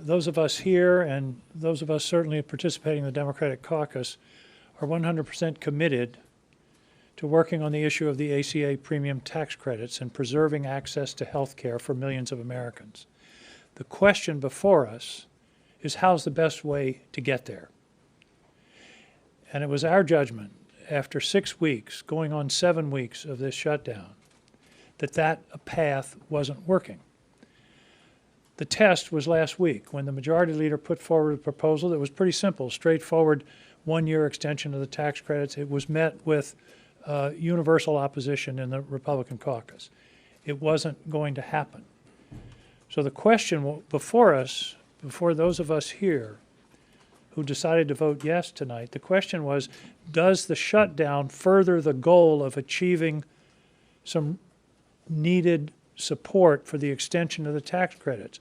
those of us here and those of us certainly participating in the Democratic caucus are 100% committed to working on the issue of the ACA premium tax credits and preserving access to health care for millions of Americans. The question before us is how's the best way to get there? And it was our judgment after 6 weeks, going on 7 weeks of this shutdown, that path wasn't working. The test was last week when the majority leader put forward a proposal that was pretty simple, straightforward, 1-year extension of the tax credits. It was met with universal opposition in the Republican caucus. It wasn't going to happen. So the question before us, before those of us here who decided to vote yes tonight, the question was, does the shutdown further the goal of achieving some needed support for the extension of the tax credits?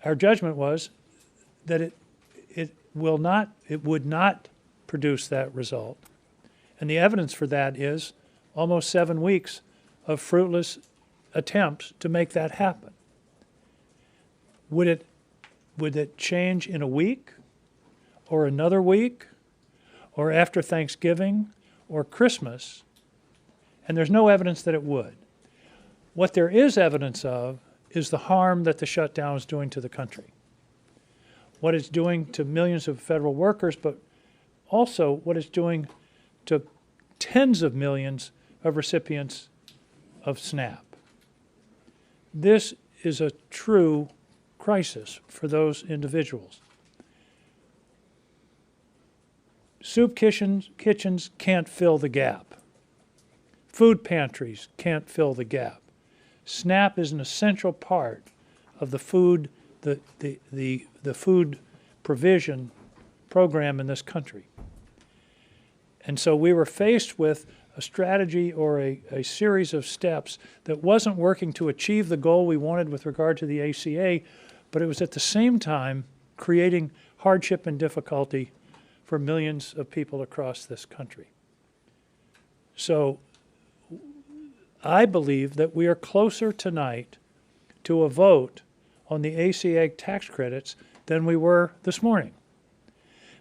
Our judgment was that it would not produce that result. And the evidence for that is almost 7 weeks of fruitless attempts to make that happen. Would it change in a week or another week or after Thanksgiving or Christmas? And there's no evidence that it would. What there is evidence of is the harm that the shutdown is doing to the country. What it's doing to millions of federal workers, but also what it's doing to tens of millions of recipients of SNAP. This is a true crisis for those individuals. Soup kitchens can't fill the gap. Food pantries can't fill the gap. SNAP is an essential part of the food food provision program in this country. And so we were faced with a strategy or a series of steps that wasn't working to achieve the goal we wanted with regard to the ACA, but it was at the same time creating hardship and difficulty for millions of people across this country. So I believe that we are closer tonight to a vote on the ACA tax credits than we were this morning.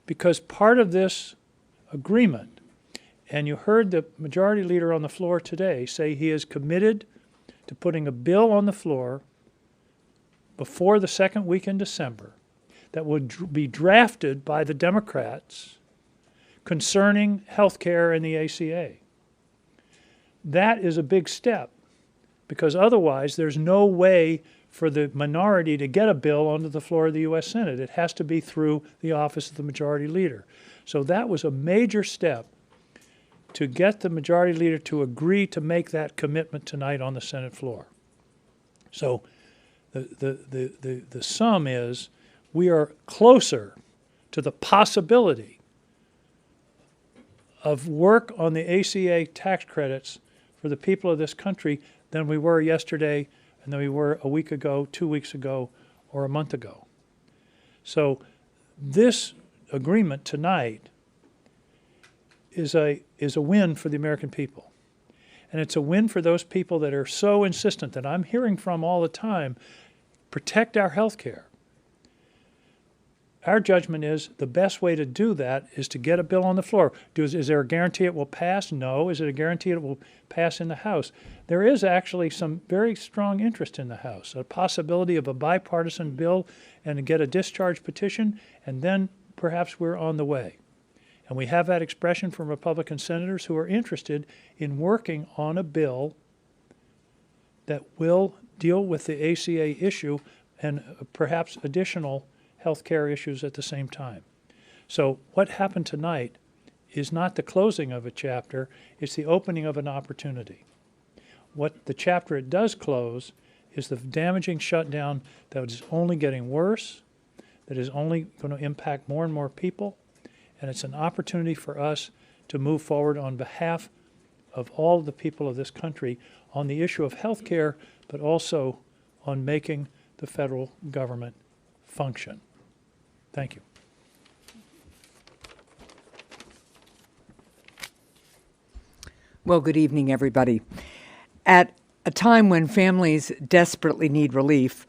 Because part of this agreement, and you heard the majority leader on the floor today say he is committed to putting a bill on the floor before the second week in December that would be drafted by the Democrats concerning health care and the ACA. That is a big step, because otherwise there's no way for the minority to get a bill onto the floor of the U.S. Senate. It has to be through the office of the majority leader. So that was a major step to get the majority leader to agree to make that commitment tonight on the Senate floor. So the sum is we are closer to the possibility of work on the ACA tax credits for the people of this country than we were yesterday and than we were a week ago, 2 weeks ago, or a month ago. So this agreement tonight is a win for the American people. And it's a win for those people that are so insistent that I'm hearing from all the time, protect our health care. Our judgment is the best way to do that is to get a bill on the floor. Is there a guarantee it will pass? No. Is it a guarantee it will pass in the House? There is actually some very strong interest in the House, a possibility of a bipartisan bill and to get a discharge petition, and then perhaps we're on the way. And we have that expression from Republican senators who are interested in working on a bill that will deal with the ACA issue and perhaps additional health care issues at the same time. So what happened tonight is not the closing of a chapter, it's the opening of an opportunity. What the chapter it does close is the damaging shutdown that is only getting worse, that is only going to impact more and more people, and it's an opportunity for us to move forward on behalf of all of the people of this country on the issue of health care, but also on making the federal government function. Thank you. Well, good evening, everybody. At a time when families desperately need relief,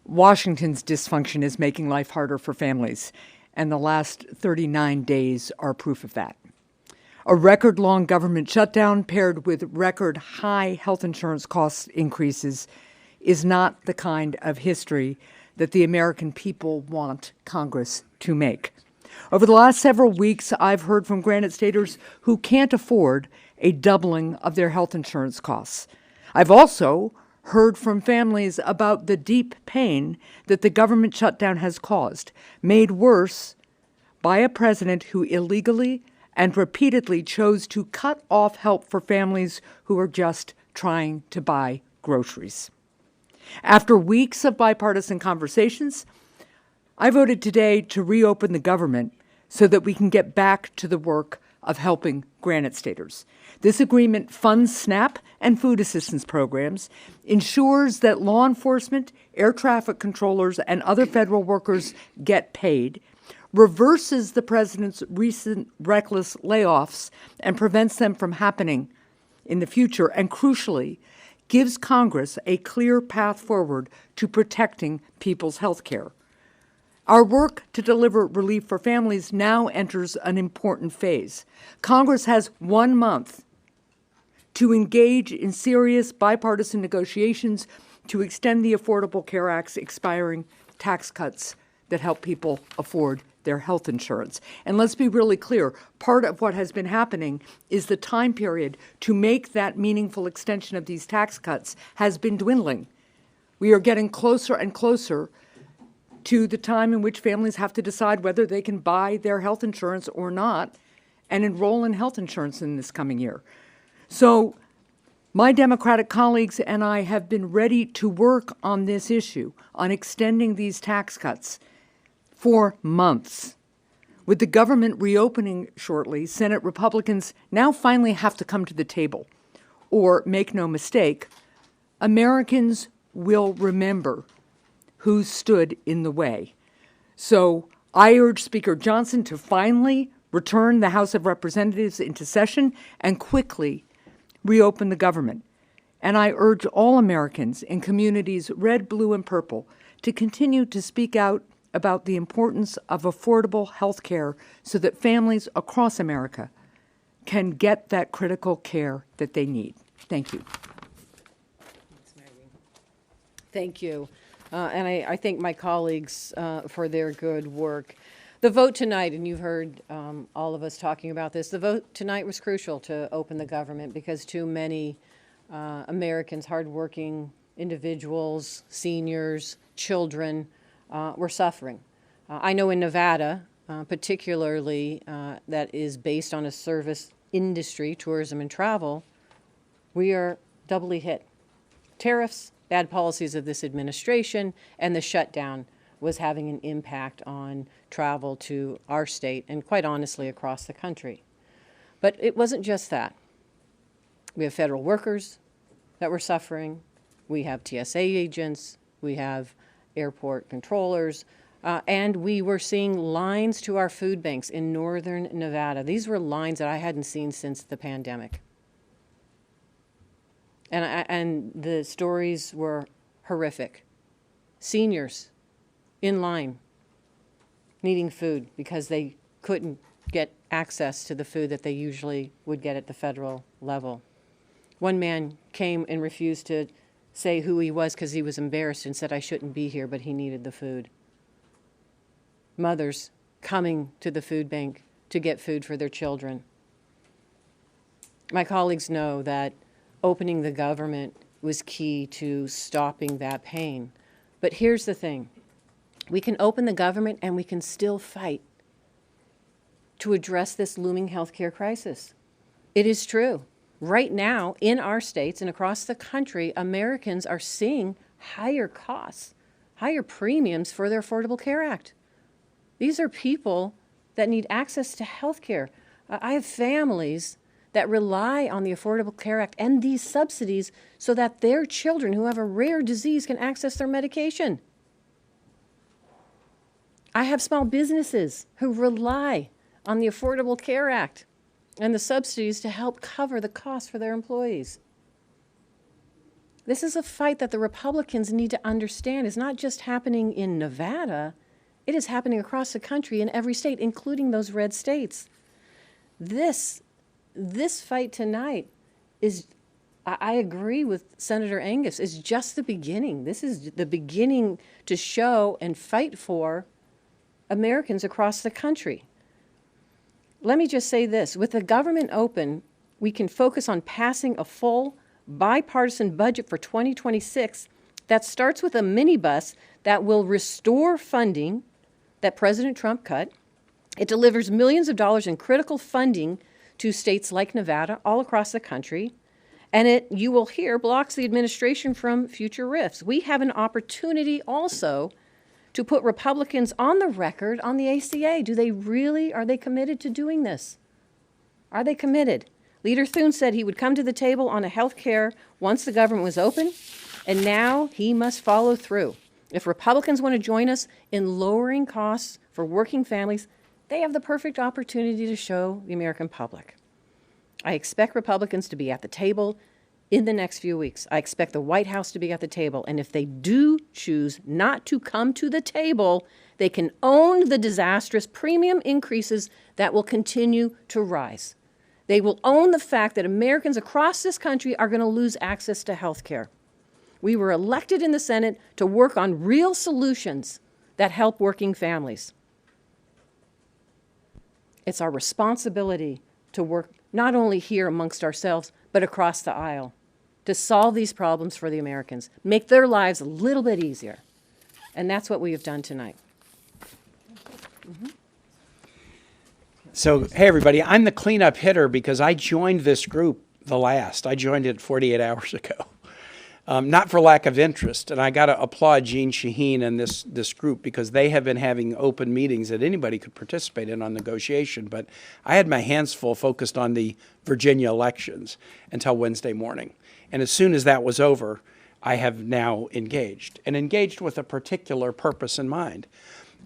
Washington's dysfunction is making life harder for families, and the last 39 days are proof of that. A record-long government shutdown paired with record-high health insurance cost increases is not the kind of history that the American people want Congress to make. Over the last several weeks, I've heard from Granite Staters who can't afford a doubling of their health insurance costs. I've also heard from families about the deep pain that the government shutdown has caused, made worse by a president who illegally and repeatedly chose to cut off help for families who are just trying to buy groceries. After weeks of bipartisan conversations, I voted today to reopen the government so that we can get back to the work of helping Granite Staters. This agreement funds SNAP and food assistance programs, ensures that law enforcement, air traffic controllers, and other federal workers get paid, reverses the president's recent reckless layoffs and prevents them from happening in the future, and crucially, gives Congress a clear path forward to protecting people's health care. Our work to deliver relief for families now enters an important phase. Congress has 1 month to engage in serious bipartisan negotiations to extend the Affordable Care Act's expiring tax cuts that help people afford their health insurance. And let's be really clear, part of what has been happening is the time period to make that meaningful extension of these tax cuts has been dwindling. We are getting closer and closer to the time in which families have to decide whether they can buy their health insurance or not and enroll in health insurance in this coming year. So my Democratic colleagues and I have been ready to work on this issue, on extending these tax cuts for months. With the government reopening shortly, Senate Republicans now finally have to come to the table. Or, make no mistake, Americans will remember who stood in the way. So I urge Speaker Johnson to finally return the House of Representatives into session and quickly reopen the government. And I urge all Americans in communities red, blue, and purple to continue to speak out about the importance of affordable health care so that families across America can get that critical care that they need. Thank you. Thank you. And I thank my colleagues for their good work. The vote tonight, and you've heard all of us talking about this, the vote tonight was crucial to open the government because too many Americans, hardworking individuals, seniors, children, were suffering. I know in Nevada, particularly that is based on a service industry, tourism and travel, we are doubly hit. Tariffs, bad policies of this administration, and the shutdown was having an impact on travel to our state and quite honestly across the country. But it wasn't just that. We have federal workers that were suffering. We have TSA agents. We have airport controllers. And we were seeing lines to our food banks in northern Nevada. These were lines that I hadn't seen since the pandemic. And the stories were horrific. Seniors in line needing food because they couldn't get access to the food that they usually would get at the federal level. One man came and refused to say who he was because he was embarrassed and said, "I shouldn't be here," but he needed the food. Mothers coming to the food bank to get food for their children. My colleagues know that opening the government was key to stopping that pain. But here's the thing. We can open the government and we can still fight to address this looming healthcare crisis. It is true. Right now, in our states and across the country, Americans are seeing higher costs, higher premiums for their Affordable Care Act. These are people that need access to healthcare. I have families that rely on the Affordable Care Act and these subsidies so that their children who have a rare disease can access their medication. I have small businesses who rely on the Affordable Care Act and the subsidies to help cover the costs for their employees. This is a fight that the Republicans need to understand is not just happening in Nevada, it is happening across the country in every state, including those red states. This fight tonight is, I agree with Senator Angus, is just the beginning. This is the beginning to show and fight for Americans across the country. Let me just say this, with the government open, we can focus on passing a full bipartisan budget for 2026 that starts with a minibus that will restore funding that President Trump cut. It delivers millions of dollars in critical funding to states like Nevada, all across the country. And it, you will hear, blocks the administration from future rifts. We have an opportunity also to put Republicans on the record on the ACA. Are they committed to doing this? Are they committed? Leader Thune said he would come to the table on a health care once the government was open, and now he must follow through. If Republicans want to join us in lowering costs for working families, they have the perfect opportunity to show the American public. I expect Republicans to be at the table in the next few weeks. I expect the White House to be at the table, and if they do choose not to come to the table, they can own the disastrous premium increases that will continue to rise. They will own the fact that Americans across this country are going to lose access to health care. We were elected in the Senate to work on real solutions that help working families. It's our responsibility to work not only here amongst ourselves, but across the aisle to solve these problems for the Americans, make their lives a little bit easier. And that's what we have done tonight. Mm-hmm. So, hey, everybody, I'm the cleanup hitter because I joined this group I joined it 48 hours ago, not for lack of interest. And I got to applaud Jean Shaheen and this group because they have been having open meetings that anybody could participate in on negotiation. But I had my hands full focused on the Virginia elections until Wednesday morning. And as soon as that was over, I have now engaged with a particular purpose in mind.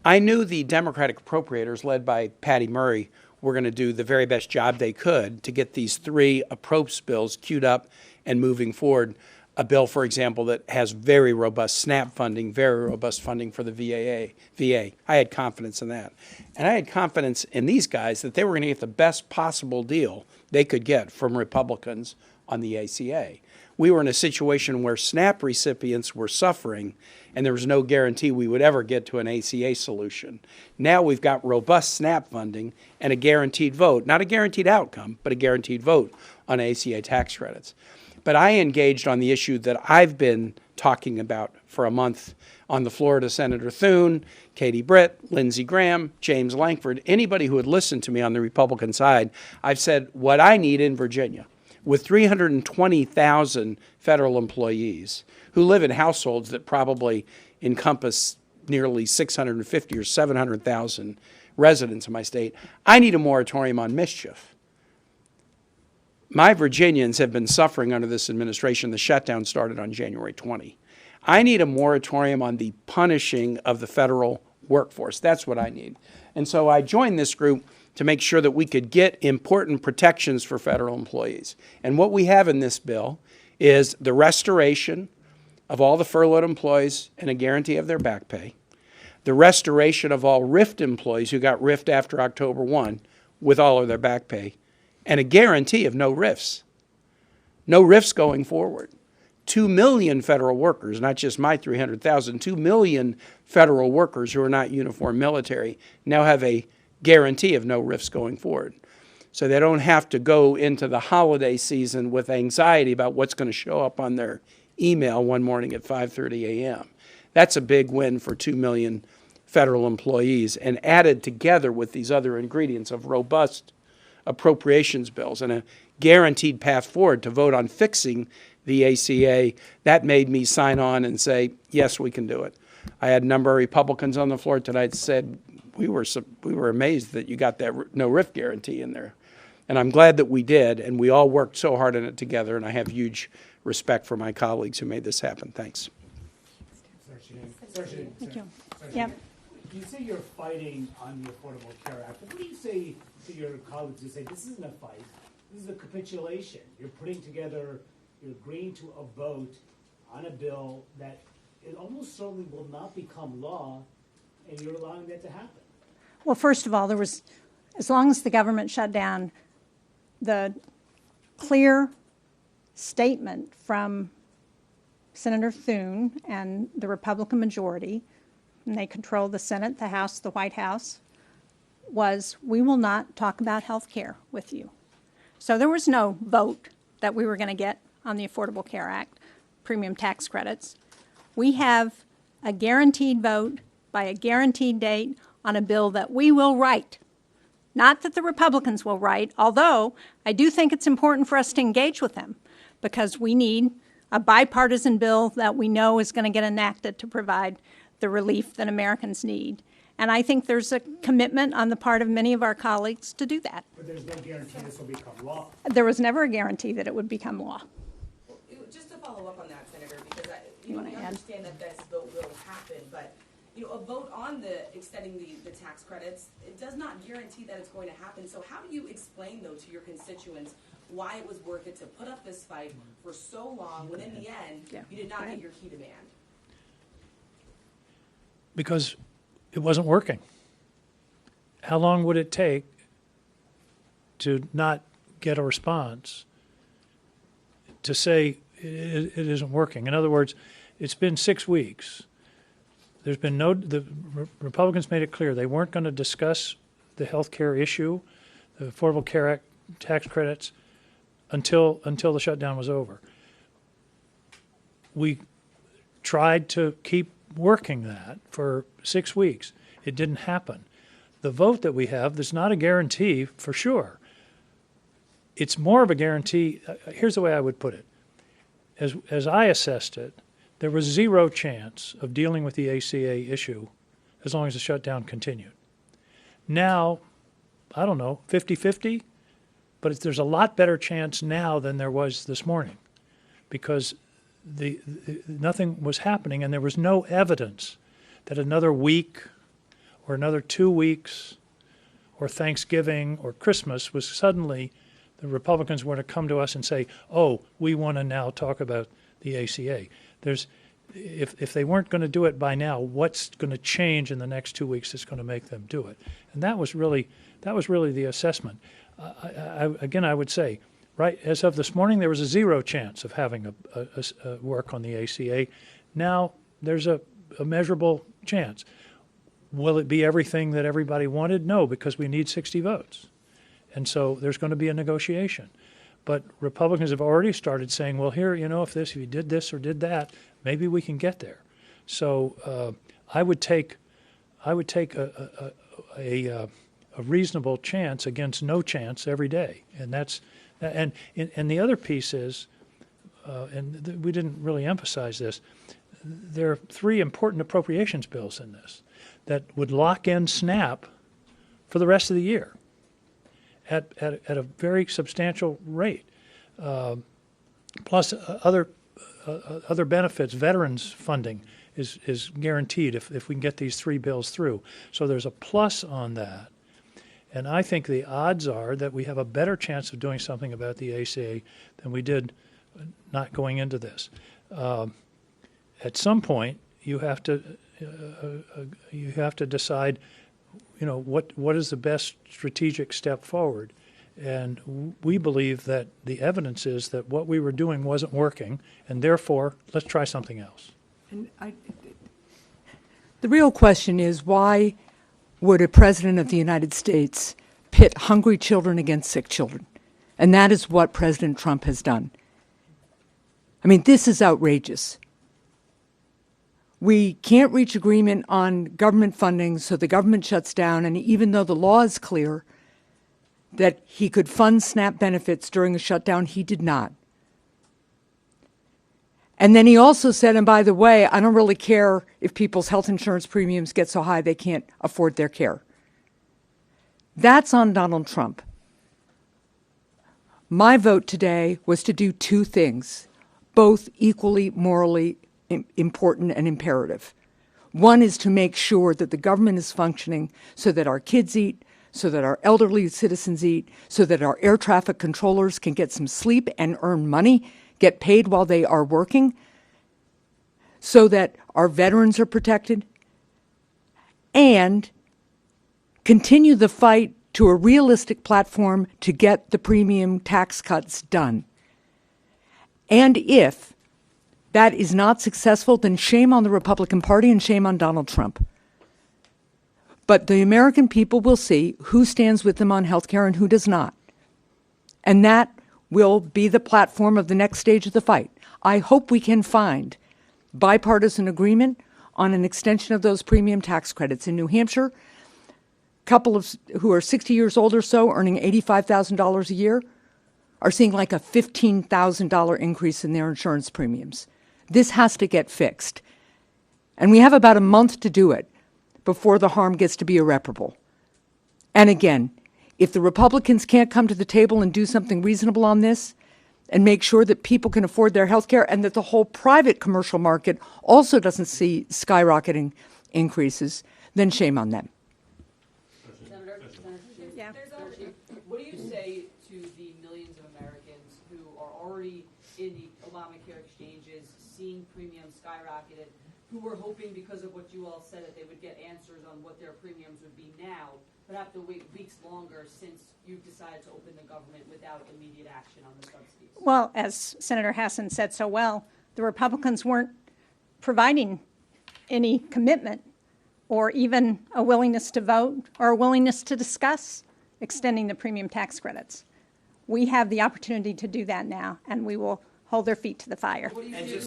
I knew the Democratic appropriators, led by Patty Murray, were going to do the very best job they could to get these three approach bills queued up and moving forward. A bill, for example, that has very robust SNAP funding, very robust funding for the VA. I had confidence in that. And I had confidence in these guys that they were going to get the best possible deal they could get from Republicans on the ACA. We were in a situation where SNAP recipients were suffering, and there was no guarantee we would ever get to an ACA solution. Now we've got robust SNAP funding and a guaranteed vote, not a guaranteed outcome, but a guaranteed vote on ACA tax credits. But I engaged on the issue that I've been talking about for a month on the floor to Senator Thune, Katie Britt, Lindsey Graham, James Lankford, anybody who would listen to me on the Republican side. I've said what I need in Virginia, with 320,000 federal employees who live in households that probably encompass nearly 650 or 700,000 residents in my state, I need a moratorium on mischief. My Virginians have been suffering under this administration. The shutdown started on January 20. I need a moratorium on the punishing of the federal workforce. That's what I need. And so I joined this group to make sure that we could get important protections for federal employees. And what we have in this bill is the restoration of all the furloughed employees and a guarantee of their back pay, the restoration of all RIFT employees who got RIFT after October 1 with all of their back pay, and a guarantee of no RIFs. No RIFs going forward. 2 million federal workers, not just my 300,000, 2 million federal workers who are not uniform military now have a guarantee of no RIFs going forward. So they don't have to go into the holiday season with anxiety about what's going to show up on their email one morning at 5:30 a.m. That's a big win for 2 million federal employees, and added together with these other ingredients of robust appropriations bills and a guaranteed path forward to vote on fixing the ACA, that made me sign on and say, yes, we can do it. I had a number of Republicans on the floor tonight said, we were amazed that you got that no RIF guarantee in there. And I'm glad that we did, and we all worked so hard on it together, and I have huge respect for my colleagues who made this happen. Thanks. Thank you. Yeah. You say you're fighting on the Affordable Care Act. What do you say to your colleagues who say this isn't a fight, this is a capitulation? You're putting together, you're agreeing to a vote on a bill that it almost certainly will not become law, and you're allowing that to happen. Well, first of all, as long as the government shut down, the clear statement from Senator Thune and the Republican majority, and they control the Senate, the House, the White House, was we will not talk about health care with you. So there was no vote that we were going to get on the Affordable Care Act, premium tax credits. We have a guaranteed vote by a guaranteed date on a bill that we will write. Not that the Republicans will write, although I do think it's important for us to engage with them because we need a bipartisan bill that we know is going to get enacted to provide the relief that Americans need. And I think there's a commitment on the part of many of our colleagues to do that. But there's no guarantee this will become law. There was never a guarantee that it would become law. Just to follow up on that, Senator, because You wanna we add? understand that this vote will happen, but a vote on extending the tax credits, it does not guarantee that it's going to happen. So how do you explain, though, to your constituents why it was worth it to put up this fight for so long when in the end you did not get your key demand? Because it wasn't working. How long would it take to not get a response to say it isn't working? In other words, it's been 6 weeks. There's been the Republicans made it clear they weren't going to discuss the health care issue, the Affordable Care Act tax credits, until the shutdown was over. We tried to keep working that for 6 weeks. It didn't happen. The vote that we have, there's not a guarantee for sure. It's more of a guarantee. Here's the way I would put it. As I assessed it, there was zero chance of dealing with the ACA issue as long as the shutdown continued. Now, I don't know, 50-50, but there's a lot better chance now than there was this morning because nothing was happening and there was no evidence that another week or another 2 weeks or Thanksgiving or Christmas was suddenly the Republicans were to come to us and say, oh, we want to now talk about the ACA. If they weren't going to do it by now, what's going to change in the next 2 weeks that's going to make them do it? And that was really the assessment. I would say, right, as of this morning, there was a zero chance of having a work on the ACA. Now there's a measurable chance. Will it be everything that everybody wanted? No, because we need 60 votes. And so there's going to be a negotiation. But Republicans have already started saying, well, here, if you did this or did that, maybe we can get there. So I would take a reasonable chance against no chance every day. And the other piece is, we didn't really emphasize this, there are 3 important appropriations bills in this that would lock in SNAP for the rest of the year at a very substantial rate, plus other benefits. Veterans funding is guaranteed if we can get these 3 bills through. So there's a plus on that. And I think the odds are that we have a better chance of doing something about the ACA than we did not going into this. At some point, you have to decide, what is the best strategic step forward. And we believe that the evidence is that what we were doing wasn't working, and therefore, let's try something else. And the real question is, why would a president of the United States pit hungry children against sick children? And that is what President Trump has done. I mean, this is outrageous. We can't reach agreement on government funding, so the government shuts down, and even though the law is clear that he could fund SNAP benefits during a shutdown, he did not. And then he also said, and by the way, I don't really care if people's health insurance premiums get so high they can't afford their care. That's on Donald Trump. My vote today was to do 2 things, both equally morally important and imperative. One is to make sure that the government is functioning so that our kids eat, so that our elderly citizens eat, so that our air traffic controllers can get some sleep and earn money, get paid while they are working. so that our veterans are protected, and continue the fight to a realistic platform to get the premium tax cuts done. And if that is not successful, then shame on the Republican Party and shame on Donald Trump. But the American people will see who stands with them on health care and who does not. And that will be the platform of the next stage of the fight. I hope we can find bipartisan agreement on an extension of those premium tax credits. In New Hampshire, couple of who are 60 years old or so, earning $85,000 a year, are seeing like a $15,000 increase in their insurance premiums. This has to get fixed. And we have about a month to do it before the harm gets to be irreparable. And again, if the Republicans can't come to the table and do something reasonable on this and make sure that people can afford their health care and that the whole private commercial market also doesn't see skyrocketing increases, then shame on them. Yeah. What do you say to the millions of Americans who are already in the Obamacare exchanges, seeing premiums skyrocketed, who were hoping because of what you all said that they would get answers on what their premiums would be now, but have to wait weeks longer since you've decided to open the government without immediate action on the subsidies? Well, as Senator Hassan said so well, the Republicans weren't providing any commitment or even a willingness to vote or a willingness to discuss extending the premium tax credits. We have the opportunity to do that now, and we will hold their feet to the fire. What do you do?